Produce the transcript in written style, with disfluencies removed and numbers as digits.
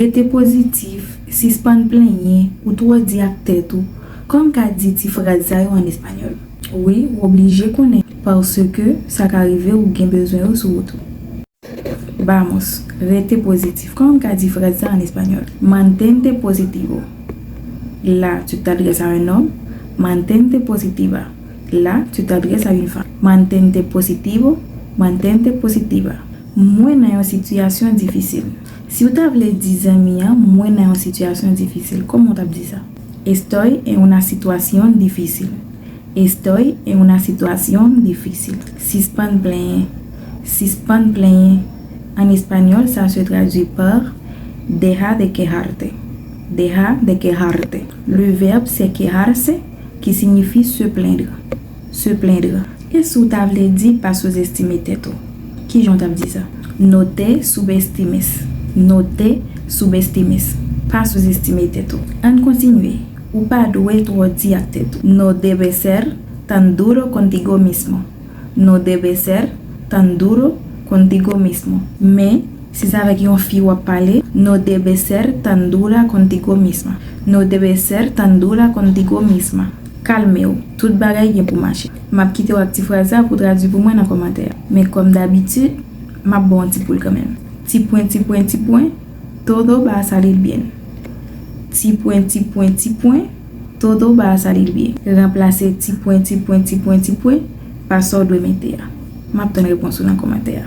Rete positif, si span plenye, ou trop di ak tête ou, comme ka di ti phrase sa yo en espagnol. Oui, ou obligé konnen, parce que ça qu'arrive ou gen besoin ou sou tout. Vamos, rete positif, comme ka di phrase sa en espagnol. Mantente positivo. Là, tu t'adresses à un homme. Mantente positiva. Là, tu t'adresses à une femme. Mantente positivo, mantente positiva. Mwen nan yon situation difficile. Si ou t'avle di zami an, mwen nan yon situation difficile, comment t'ap di ça? Estoy en una situación difícil. Estoy en una situación difícil. Si span plein. Si span plein. En espagnol, ça se traduit par deja de quejarte. Deja de quejarte. Le verbe c'est quejarse qui signifie se plaindre. Se plaindre. Et sou t'avle di pas sous-estimer tête. Qui j'en t'a dit ça? No te subestimes. No te subestimes. Pas sous-estimer tête. On continue. Ou pas dwe trop di ak tête. No debe ser tan duro contigo mismo. No debe ser tan duro contigo mismo. Mais si c'est avec yon fi wap pale, no debe ser tan dura contigo misma. No debe ser tan dura contigo misma. Calme ou, tout bagay gen pou marcher. Map kite ou ak ti phrase pour traduire pour moi dans commentaire. Mais comme d'habitude, map bon ti poule quand même. Ti point, todo va a salir bien. Ti point, todo va a salir bien. Remplacer ti point par so dwe mette ya. Map ton réponse dans commentaire.